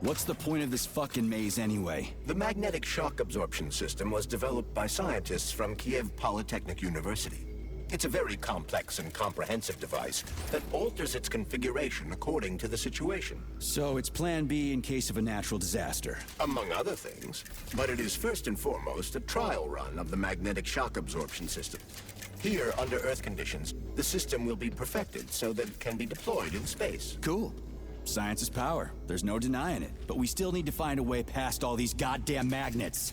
What's the point of this fucking maze anyway? The magnetic shock absorption system was developed by scientists from Kiev Polytechnic University. It's a very complex and comprehensive device that alters its configuration according to the situation. So it's plan B in case of a natural disaster. Among other things. But it is first and foremost a trial run of the magnetic shock absorption system. Here, under Earth conditions, the system will be perfected so that it can be deployed in space. Cool. Science is power. There's no denying it. But we still need to find a way past all these goddamn magnets.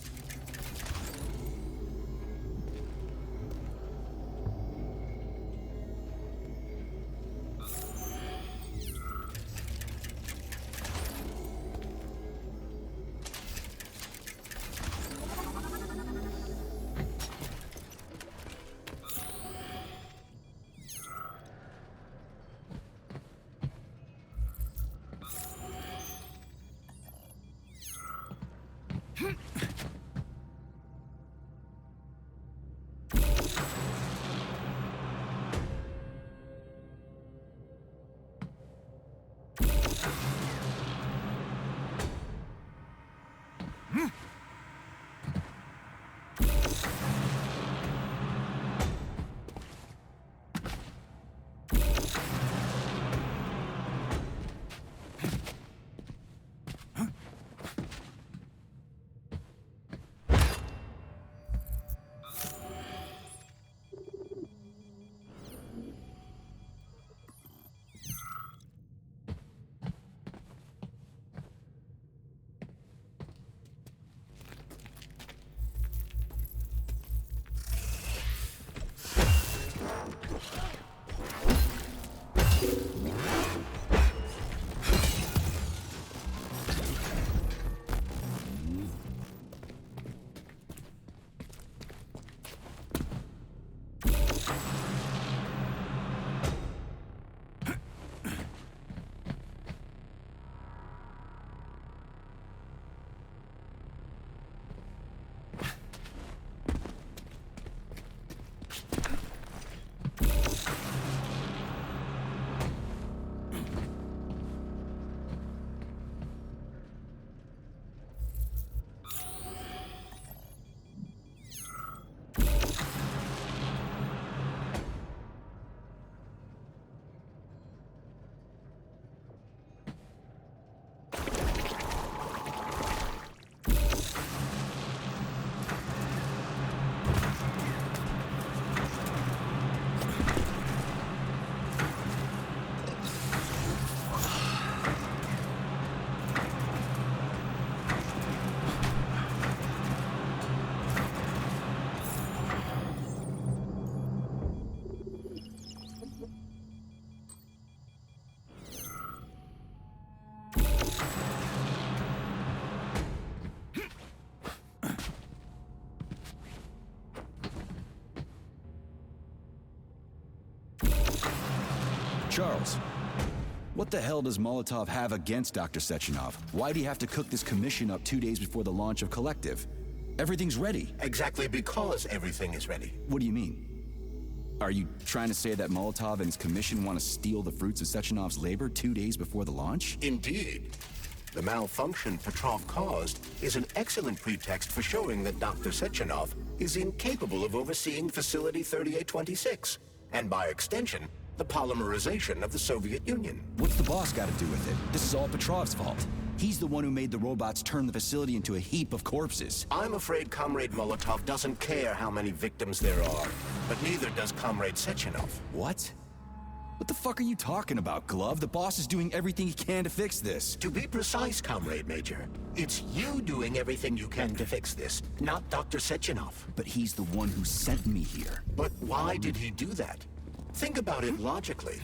Charles, what the hell does Molotov have against Dr. Sechenov? Why'd he have to cook this commission up 2 days before the launch of Collective? Everything's ready. Exactly because everything is ready. What do you mean? Are you trying to say that Molotov and his commission want to steal the fruits of Sechenov's labor 2 days before the launch? Indeed. The malfunction Petrov caused is an excellent pretext for showing that Dr. Sechenov is incapable of overseeing Facility 3826, and by extension, the polymerization of the Soviet Union. What's the boss got to do with it? This is all Petrov's fault. He's the one who made the robots turn the facility into a heap of corpses. I'm afraid Comrade Molotov doesn't care how many victims there are, but neither does Comrade Sechenov. What? What the fuck are you talking about, Glove? The boss is doing everything he can to fix this. To be precise, Comrade Major, it's you doing everything you can to fix this, not Dr. Sechenov. But he's the one who sent me here. But why did he do that? Think about it logically.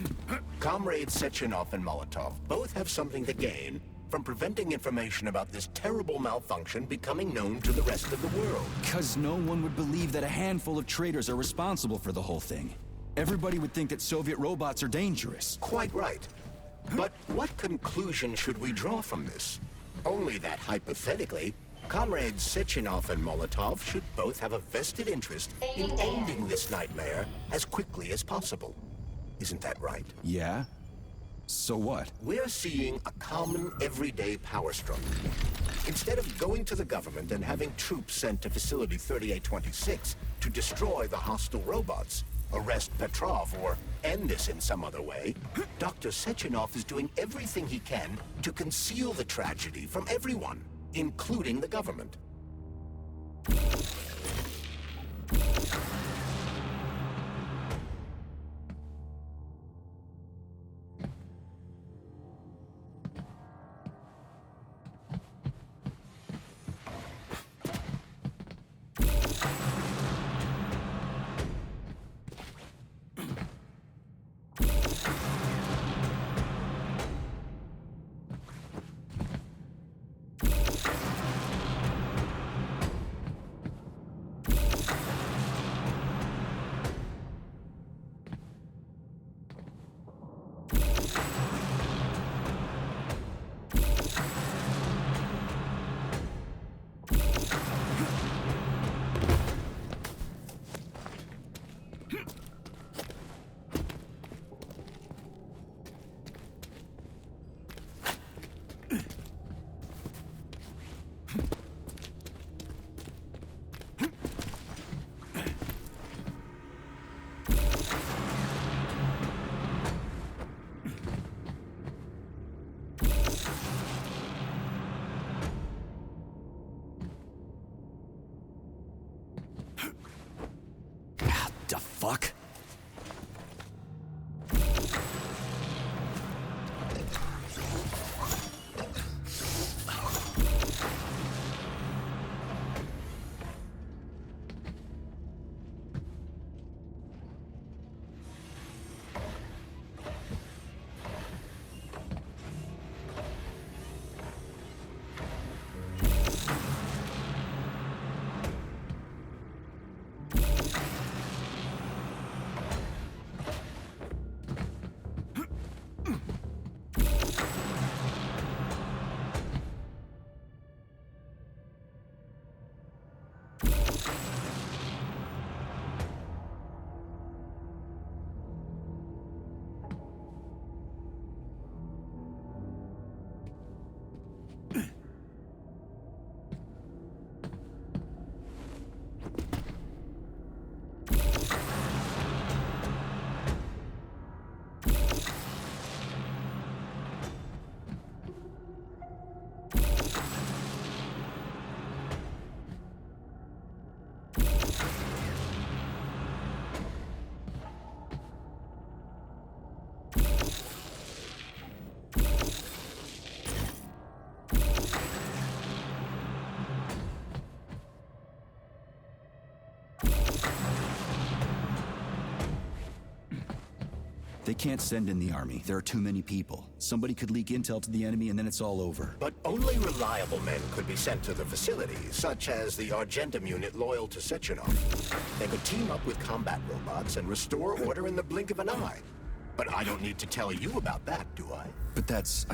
Comrades Sechenov and Molotov both have something to gain from preventing information about this terrible malfunction becoming known to the rest of the world. Because no one would believe that a handful of traitors are responsible for the whole thing. Everybody would think that Soviet robots are dangerous. Quite right. But what conclusion should we draw from this? Only that hypothetically, Comrades Sechenov and Molotov should both have a vested interest in ending this nightmare as quickly as possible. Isn't that right? Yeah? So what? We're seeing a common, everyday power struggle. Instead of going to the government and having troops sent to Facility 3826 to destroy the hostile robots, arrest Petrov, or end this in some other way, Dr. Sechenov is doing everything he can to conceal the tragedy from everyone, including the government. The fuck? They can't send in the army. There are too many people. Somebody could leak intel to the enemy and then it's all over. But only reliable men could be sent to the facility, such as the Argentum unit loyal to Sechenov. They could team up with combat robots and restore order in the blink of an eye. But I don't need to tell you about that, do I? But that's,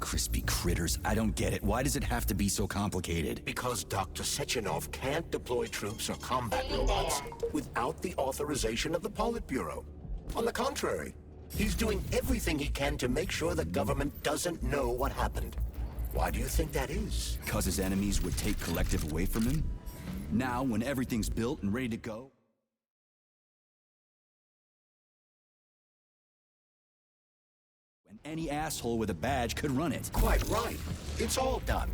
crispy critters. I don't get it. Why does it have to be so complicated? Because Dr. Sechenov can't deploy troops or combat robots without the authorization of the Politburo. On the contrary, he's doing everything he can to make sure the government doesn't know what happened. Why do you think that is? Because his enemies would take Collective away from him? Now, when everything's built and ready to go? And any asshole with a badge could run it. Quite right. It's all done.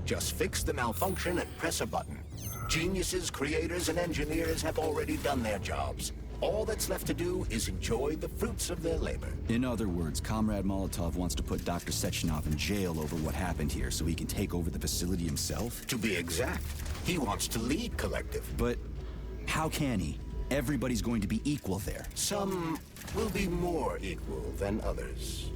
Just fix the malfunction and press a button. Geniuses, creators, and engineers have already done their jobs. All that's left to do is enjoy the fruits of their labor. In other words, Comrade Molotov wants to put Dr. Sechenov in jail over what happened here so he can take over the facility himself? To be exact, he wants to lead Collective. But how can he? Everybody's going to be equal there. Some will be more equal than others.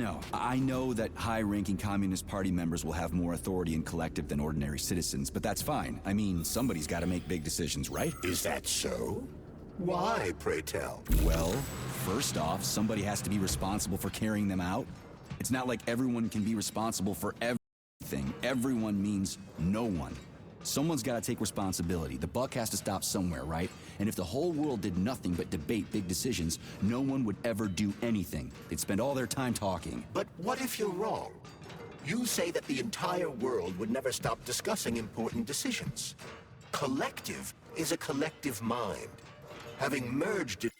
No, I know that high-ranking Communist Party members will have more authority in Collective than ordinary citizens, but that's fine. I mean, somebody's got to make big decisions, right? Is that so? Why, pray tell? Well, first off, somebody has to be responsible for carrying them out. It's not like everyone can be responsible for everything. Everyone means no one. Someone's got to take responsibility. The buck has to stop somewhere, right? And if the whole world did nothing but debate big decisions, no one would ever do anything. They'd spend all their time talking. But what if you're wrong? You say that the entire world would never stop discussing important decisions. Collective is a collective mind. Having merged it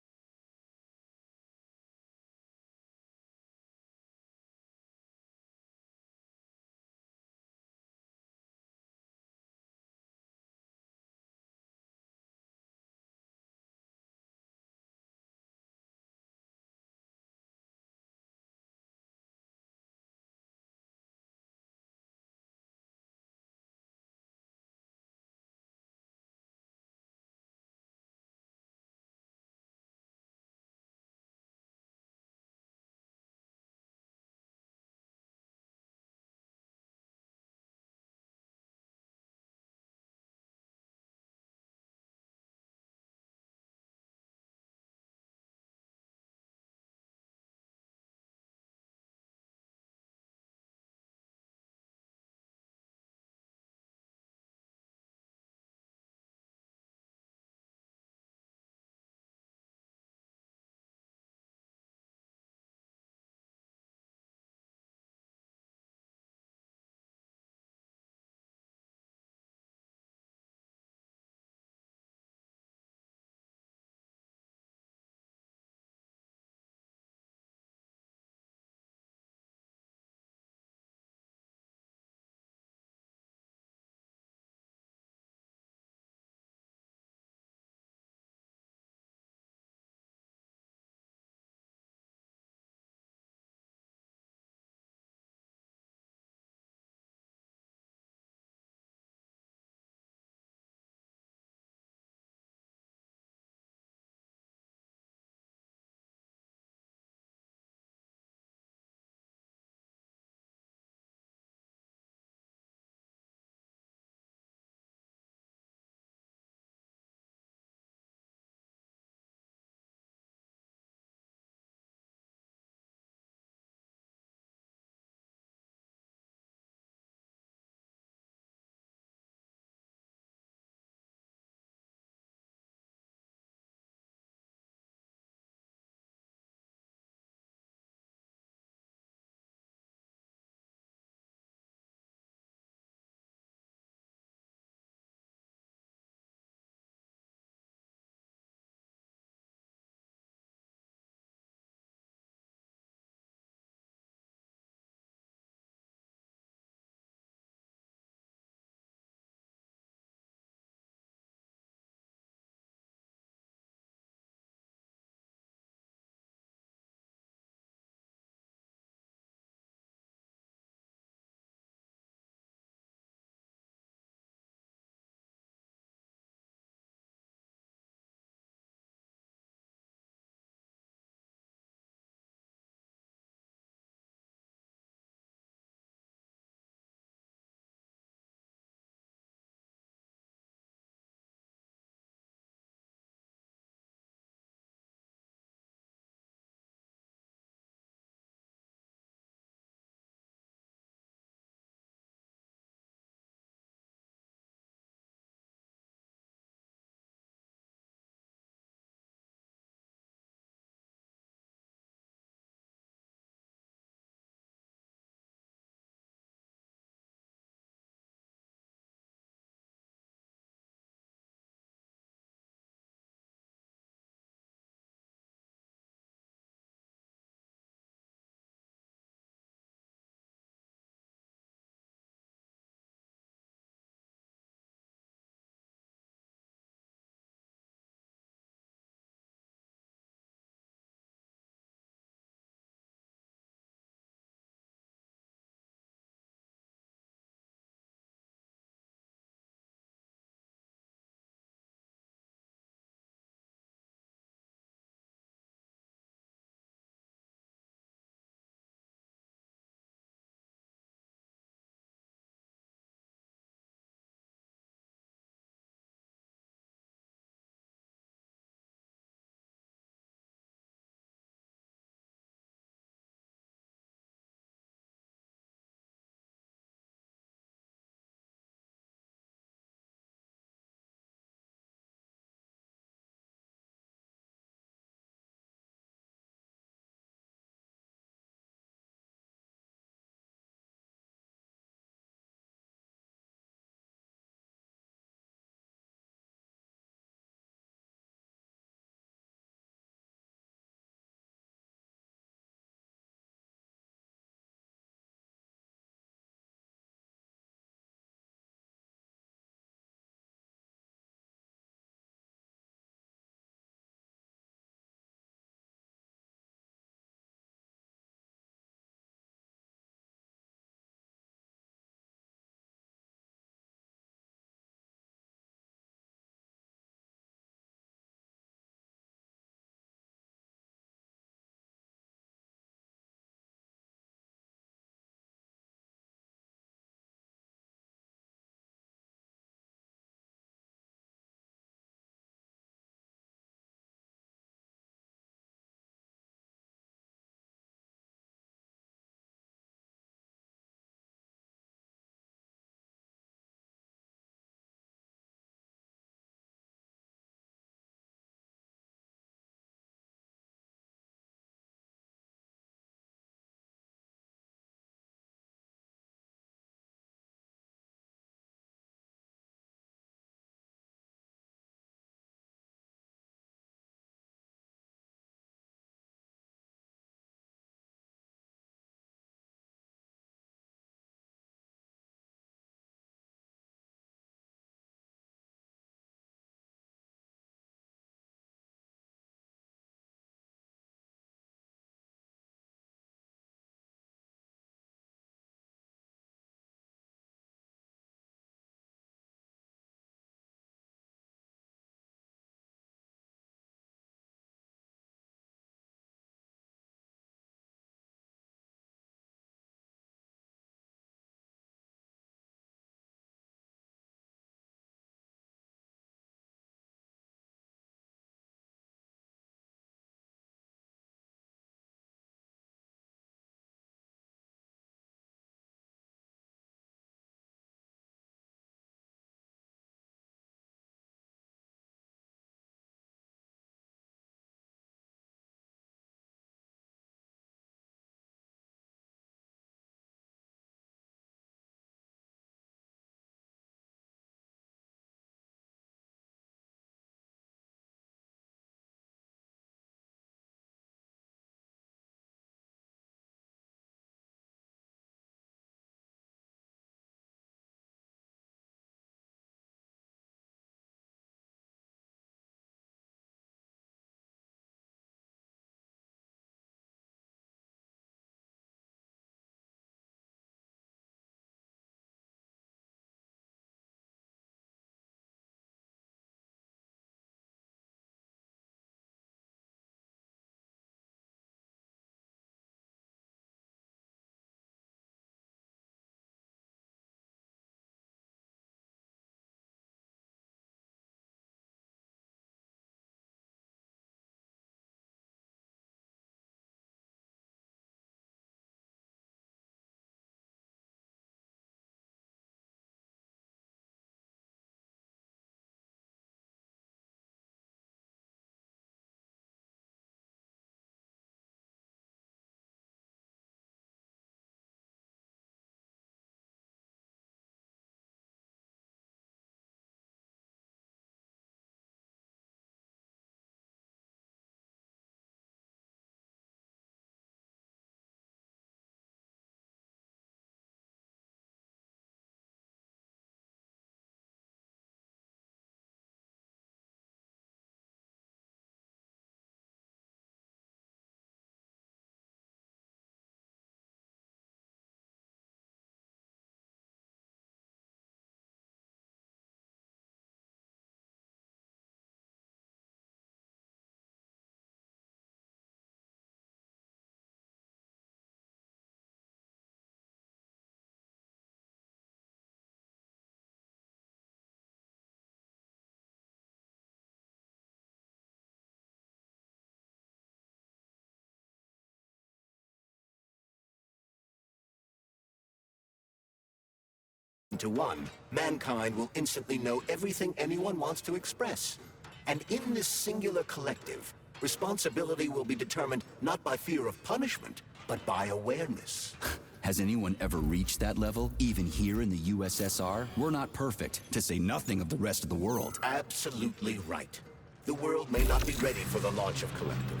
to one, mankind will instantly know everything anyone wants to express. And in this singular collective, responsibility will be determined not by fear of punishment, but by awareness. Has anyone ever reached that level, even here in the USSR? We're not perfect, to say nothing of the rest of the world. Absolutely right. The world may not be ready for the launch of Collective.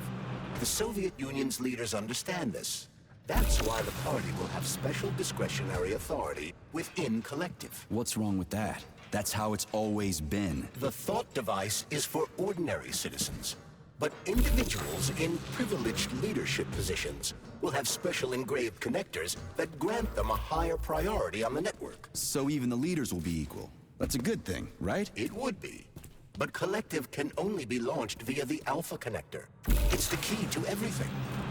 The Soviet Union's leaders understand this. That's why the party will have special discretionary authority within Collective. What's wrong with that? That's how it's always been. The thought device is for ordinary citizens. But individuals in privileged leadership positions will have special engraved connectors that grant them a higher priority on the network. So even the leaders will be equal. That's a good thing, right? It would be. But Collective can only be launched via the Alpha Connector. It's the key to everything,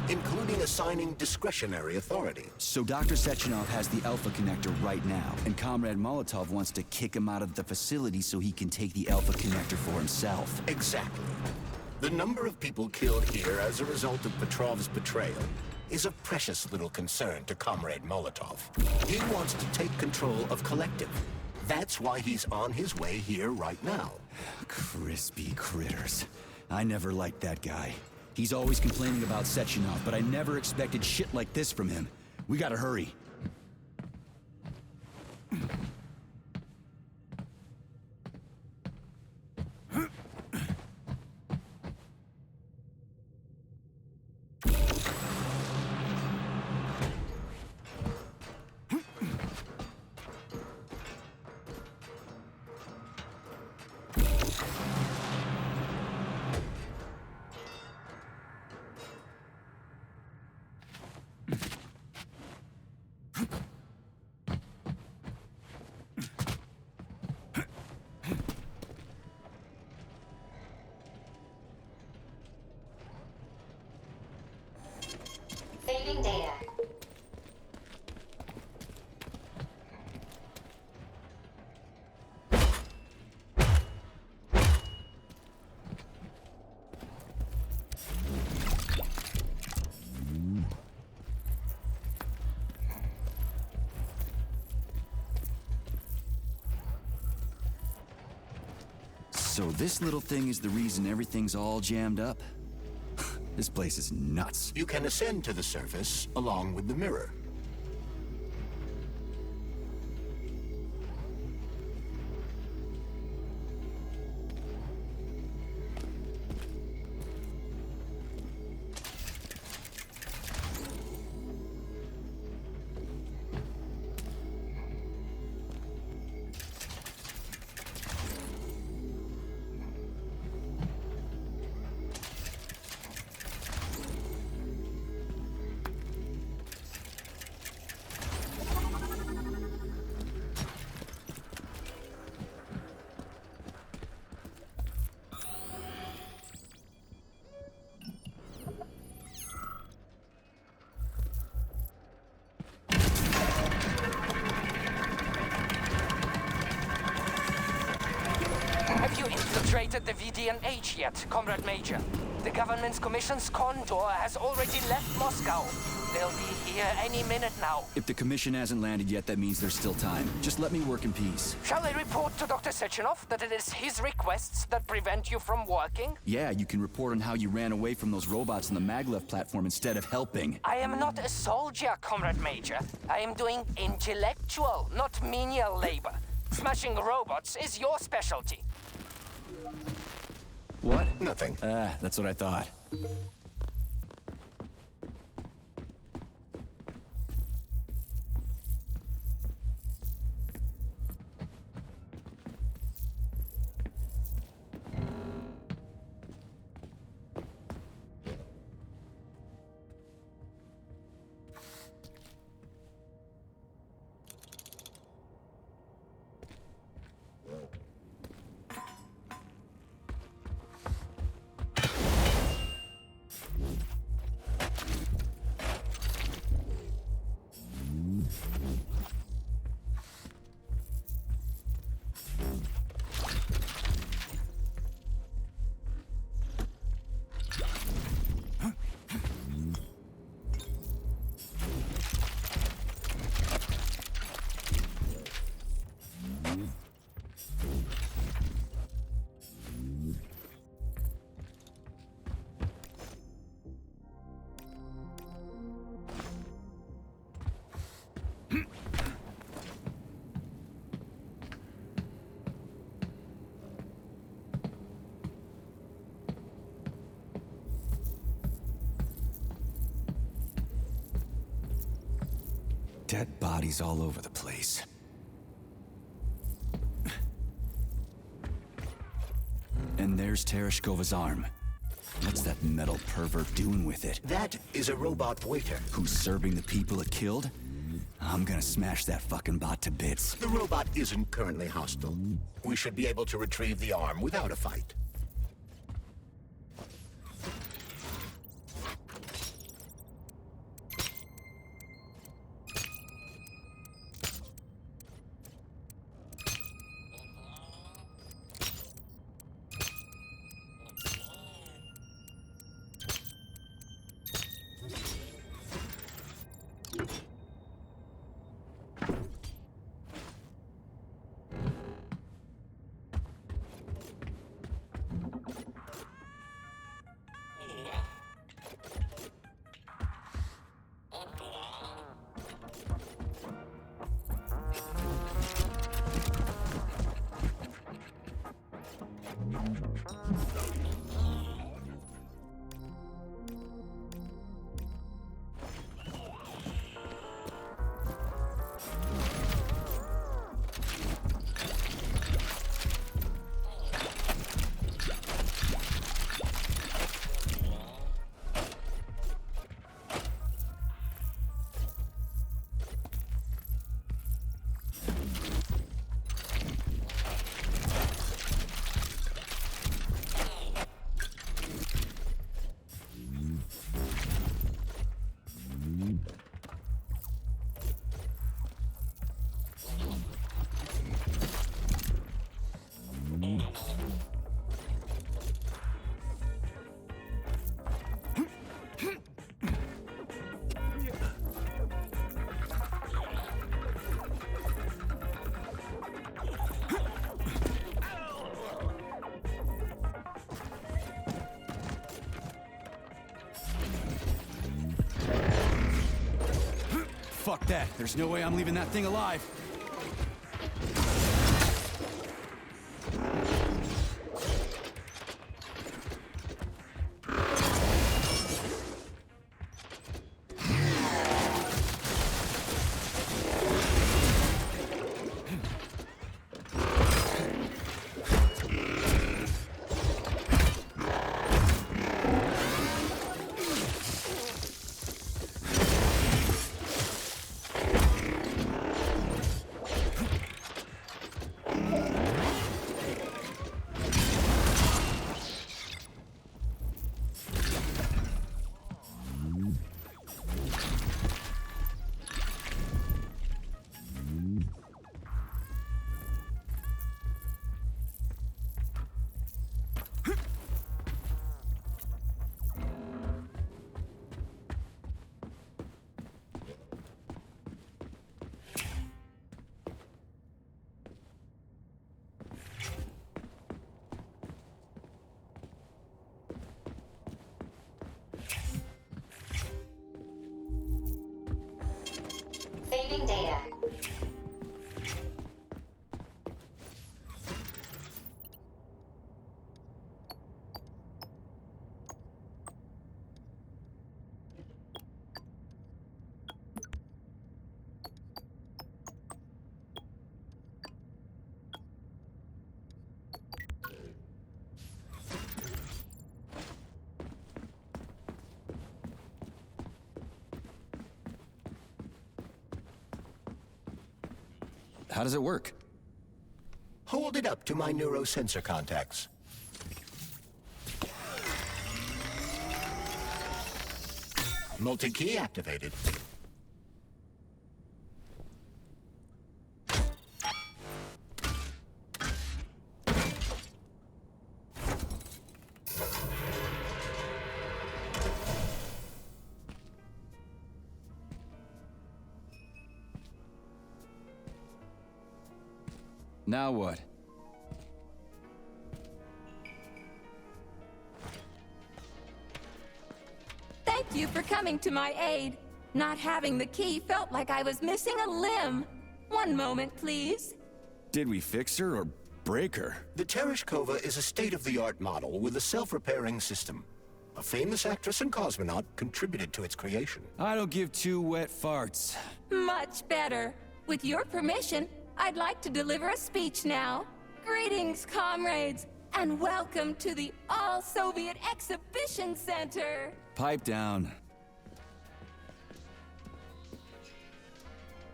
including assigning discretionary authority. So Dr. Sechenov has the Alpha Connector right now, and Comrade Molotov wants to kick him out of the facility so he can take the Alpha Connector for himself. Exactly. The number of people killed here as a result of Petrov's betrayal is a precious little concern to Comrade Molotov. He wants to take control of Collective. That's why he's on his way here right now. Crispy critters. I never liked that guy. He's always complaining about Sechenov, but I never expected shit like this from him. We gotta hurry. Saving data. So this little thing is the reason everything's all jammed up? This place is nuts. You can ascend to the surface along with the mirror. Have you infiltrated the VDNH yet, Comrade Major? The government's commission's condor has already left Moscow. They'll be here any minute now. If the commission hasn't landed yet, that means there's still time. Just let me work in peace. Shall I report to Dr. Sechenov that it is his requests that prevent you from working? Yeah, you can report on how you ran away from those robots on the Maglev platform instead of helping. I am not a soldier, Comrade Major. I am doing intellectual, not menial labor. Smashing robots is your specialty. What? Nothing. That's what I thought. Dead bodies all over the place. And there's Tereshkova's arm. What's that metal pervert doing with it? That is a robot waiter. Who's serving the people it killed? I'm gonna smash that fucking bot to bits. The robot isn't currently hostile. We should be able to retrieve the arm without a fight. Fuck that. There's no way I'm leaving that thing alive. Saving data. How does it work? Hold it up to my neurosensor contacts. Multi-key activated. Now what? Thank you for coming to my aid. Not having the key felt like I was missing a limb. One moment, please. Did we fix her or break her? The Tereshkova is a state-of-the-art model with a self-repairing system. A famous actress and cosmonaut contributed to its creation. I don't give two wet farts. Much better. With your permission, I'd like to deliver a speech now. Greetings, comrades, and welcome to the All-Soviet Exhibition Center. Pipe down.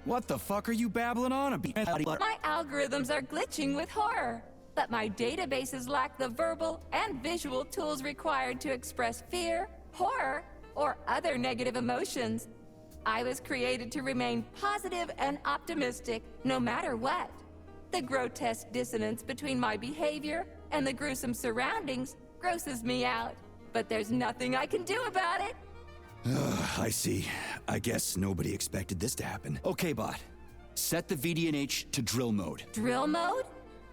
What the fuck are you babbling on about? My algorithms are glitching with horror, but my databases lack the verbal and visual tools required to express fear, horror, or other negative emotions. I was created to remain positive and optimistic, no matter what. The grotesque dissonance between my behavior and the gruesome surroundings grosses me out, but there's nothing I can do about it. I see. I guess nobody expected this to happen. Okay, bot. Set the VDNH to drill mode. Drill mode?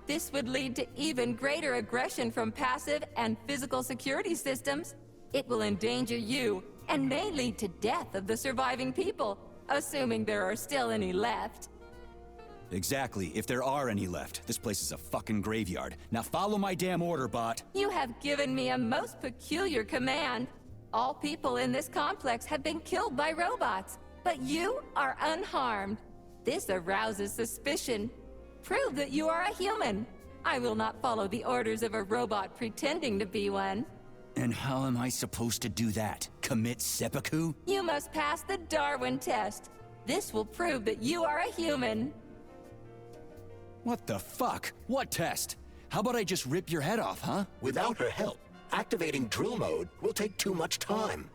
This would lead to even greater aggression from passive and physical security systems. It will endanger you and may lead to death of the surviving people, assuming there are still any left. Exactly, if there are any left. This place is a fucking graveyard. Now follow my damn order, bot. You have given me a most peculiar command. All people in this complex have been killed by robots, but you are unharmed. This arouses suspicion. Prove that you are a human. I will not follow the orders of a robot pretending to be one. And how am I supposed to do that? Commit seppuku? You must pass the Darwin test. This will prove that you are a human. What the fuck? What test? How about I just rip your head off, huh? Without her help, activating drill mode will take too much time.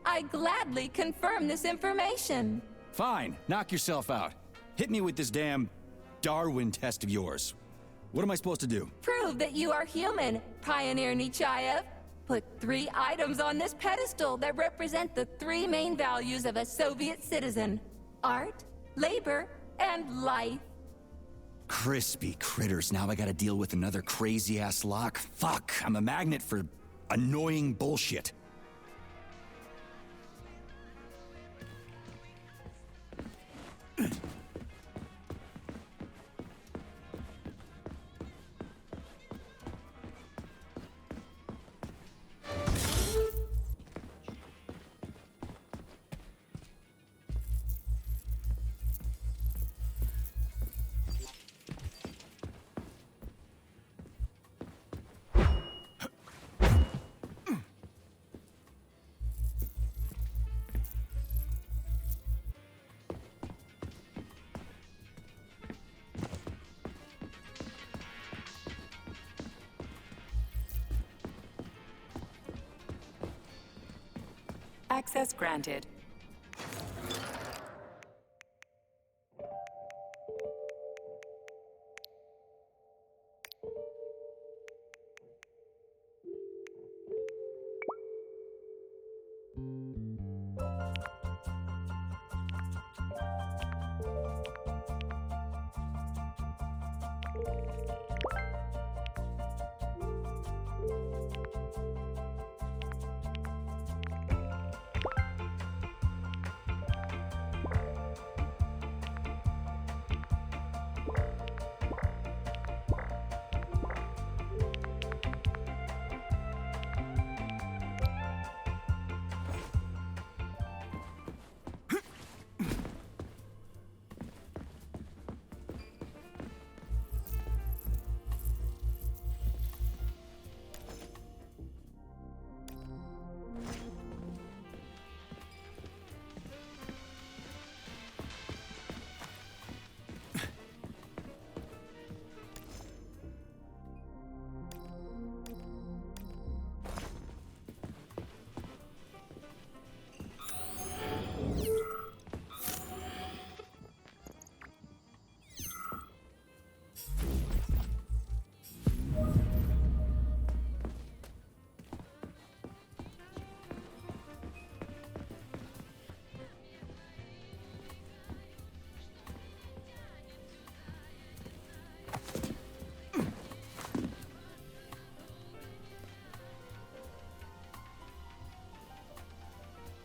I gladly confirm this information. Fine, knock yourself out. Hit me with this damn Darwin test of yours. What am I supposed to do? Prove that you are human, Pioneer Nechayev. Put 3 items on this pedestal that represent the 3 main values of a Soviet citizen: art, labor, and life. Crispy critters, now I gotta deal with another crazy-ass lock? Fuck, I'm a magnet for annoying bullshit. Access granted.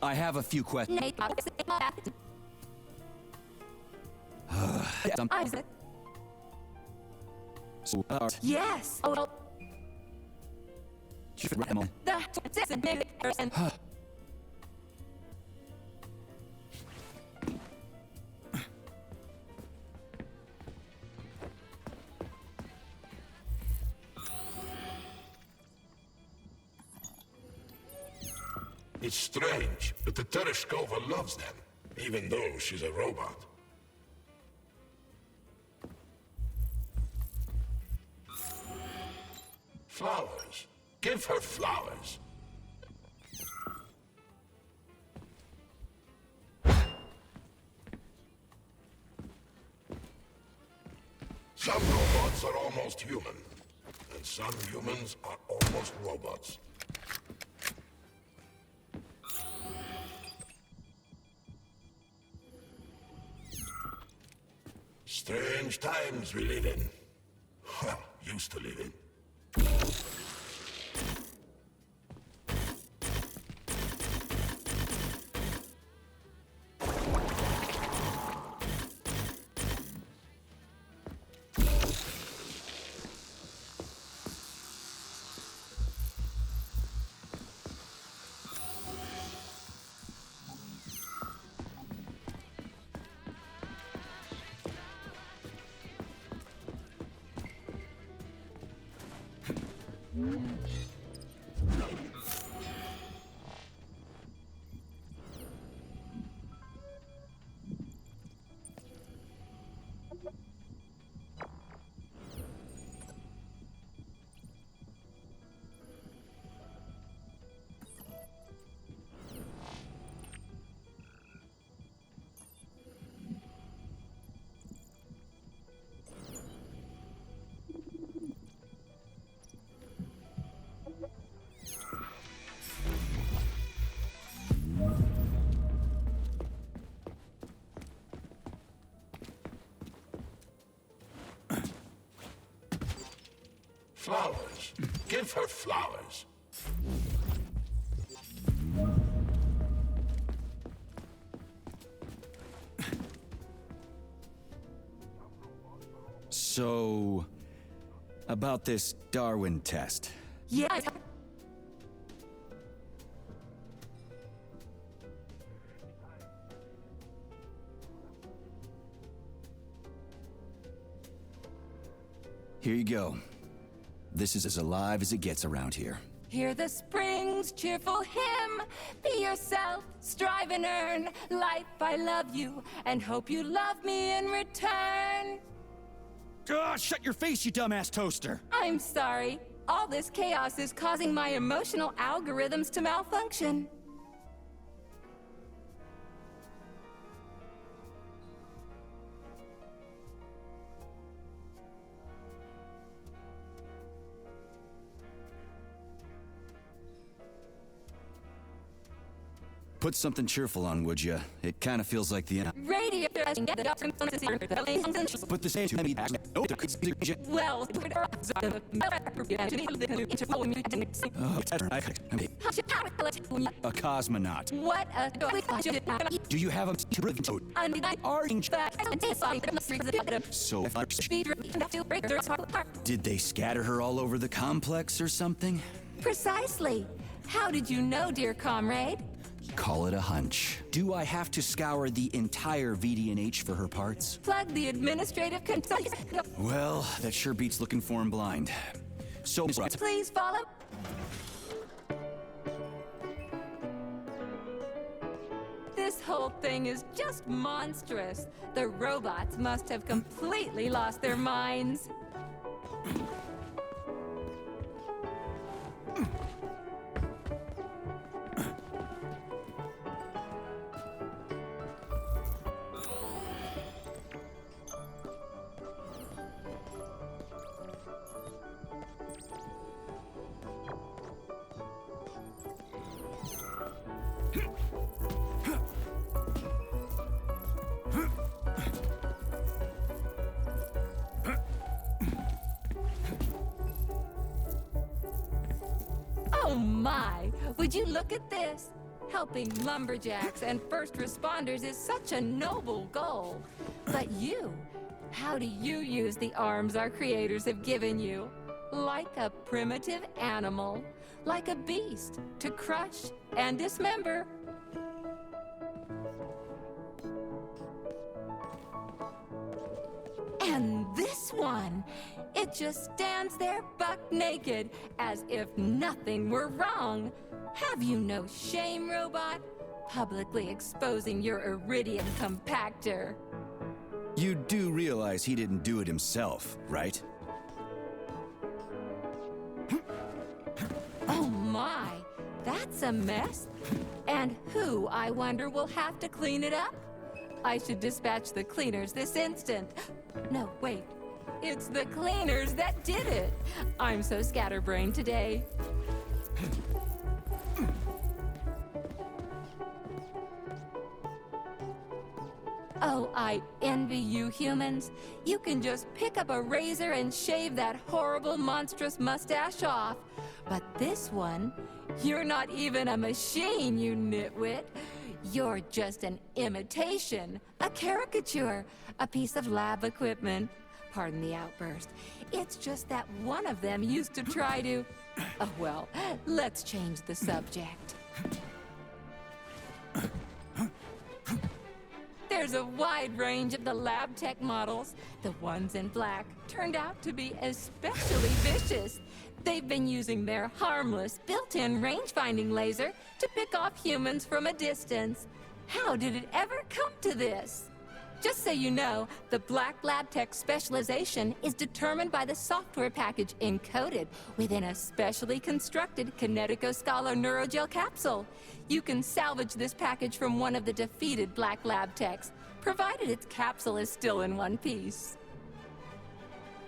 I have a few questions. Isaac. So, Yes. Oh. The It's strange, but the Tereshkova loves them, even though she's a robot. Flowers. Give her flowers. Some robots are almost human, and some humans are almost robots. Strange times we live in. Well, used to live in. Flowers. Give her flowers. So, about this Darwin test. yeah. Here you go. This is as alive as it gets around here. Hear the spring's cheerful hymn. Be yourself, strive and earn. Life, I love you, and hope you love me in return. Ah, shut your face, you dumbass toaster! I'm sorry. All this chaos is causing my emotional algorithms to malfunction. Put something cheerful on, would ya? It kind of feels like the end. Radio. Put the same to me. No, Well, a cosmonaut. what a Do you have a So, did they scatter her all over the complex or something? Precisely. How did you know, dear comrade? Call it a hunch. Do I have to scour the entire VDNH for her parts? Plug the administrative console. Well, that sure beats looking for him blind. So, Please follow. This whole thing is just monstrous. The robots must have completely lost their minds. Oh my! Would you look at this? Helping lumberjacks and first responders is such a noble goal. But you, how do you use the arms our creators have given you? like a primitive animal, like a beast, to crush and dismember. And this one, it just stands there buck naked, as if nothing were wrong. Have you no shame, robot? Publicly exposing your iridium compactor. You do realize he didn't do it himself, right? Oh my, that's a mess. And who, I wonder, will have to clean it up? I should dispatch the cleaners this instant. No, wait. It's the cleaners that did it. I'm so scatterbrained today. Oh, I envy you humans. You can just pick up a razor and shave that horrible, monstrous mustache off. But this one, you're not even a machine, you nitwit. You're just an imitation, a caricature, a piece of lab equipment. Pardon the outburst. It's just that one of them used to try to... Oh, well, let's change the subject. There's a wide range of the lab tech models. The ones in black turned out to be especially vicious. They've been using their harmless, built-in range-finding laser to pick off humans from a distance. How did it ever come to this? Just so you know, the Black Lab Tech specialization is determined by the software package encoded within a specially constructed Kinetico Scala Neurogel capsule. You can salvage this package from one of the defeated Black Lab Techs, provided its capsule is still in one piece.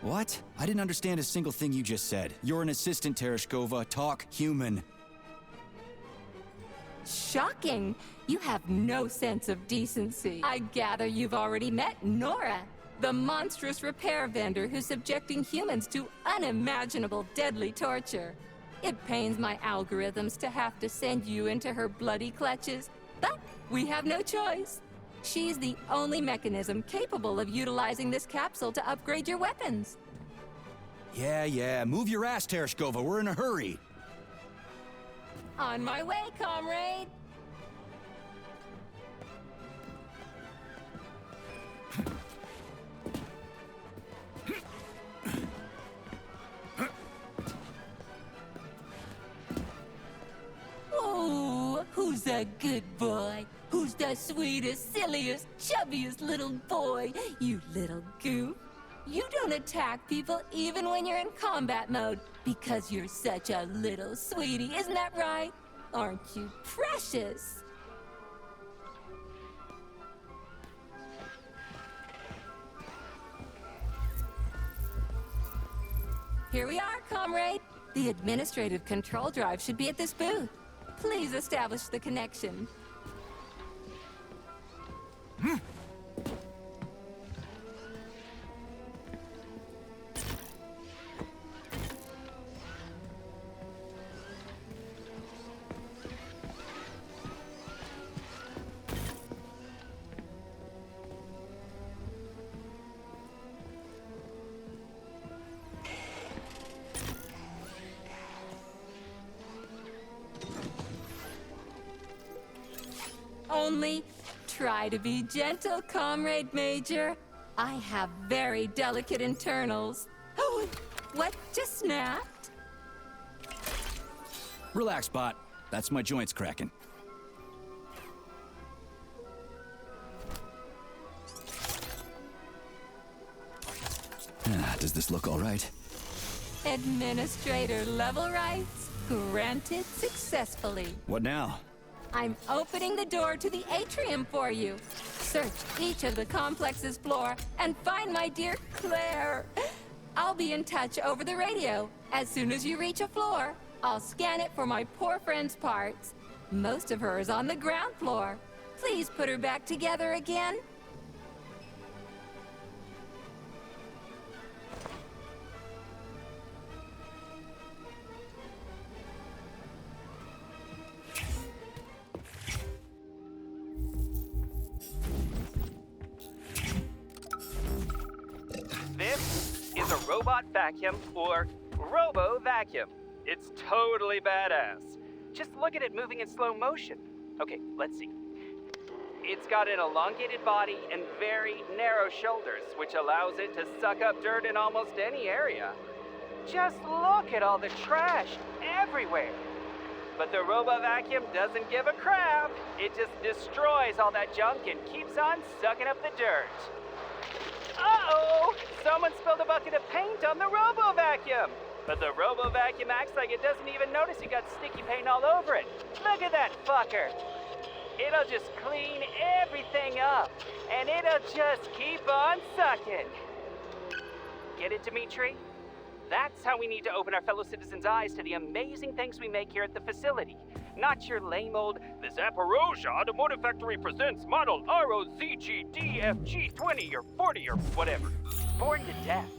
What? I didn't understand a single thing you just said. You're an assistant, Tereshkova. Talk human. Shocking! You have no sense of decency. I gather you've already met Nora, the monstrous repair vendor who's subjecting humans to unimaginable deadly torture. It pains my algorithms to have to send you into her bloody clutches, but we have no choice. She's the only mechanism capable of utilizing this capsule to upgrade your weapons. Yeah, move your ass, Tereshkova. We're in a hurry. On my way, comrade! Oh, who's a good boy? Who's the sweetest, silliest, chubbiest little boy? You little goof. You don't attack people even when you're in combat mode because you're such a little sweetie, isn't that right? Aren't you precious? Here we are, comrade. The administrative control drive should be at this booth. Please establish the connection. Only try to be gentle, Comrade Major. I have very delicate internals. Oh, what just snapped? Relax, bot. That's my joints cracking. Does this look all right? Administrator level rights granted successfully. What now? I'm opening the door to the atrium for you. Search each of the complex's floor and find my dear Claire. I'll be in touch over the radio. As soon as you reach a floor, I'll scan it for my poor friend's parts. Most of her is on the ground floor. Please put her back together again. This is a robot vacuum, or Robo Vacuum. It's totally badass. Just look at it moving in slow motion. Okay, let's see. It's got an elongated body and very narrow shoulders, which allows it to suck up dirt in almost any area. Just look at all the trash everywhere. But the Robo Vacuum doesn't give a crap. It just destroys all that junk and keeps on sucking up the dirt. Uh-oh! Someone spilled a bucket of paint on the Robo Vacuum. But the Robo Vacuum acts like it doesn't even notice you got sticky paint all over it. Look at that fucker. It'll just clean everything up, and it'll just keep on sucking. Get it, Dimitri? That's how we need to open our fellow citizens' eyes to the amazing things we make here at the facility. Not your lame old, the Zaporozhye Automotive Factory presents model ROZGDFG20 or 40 or whatever. Born to death.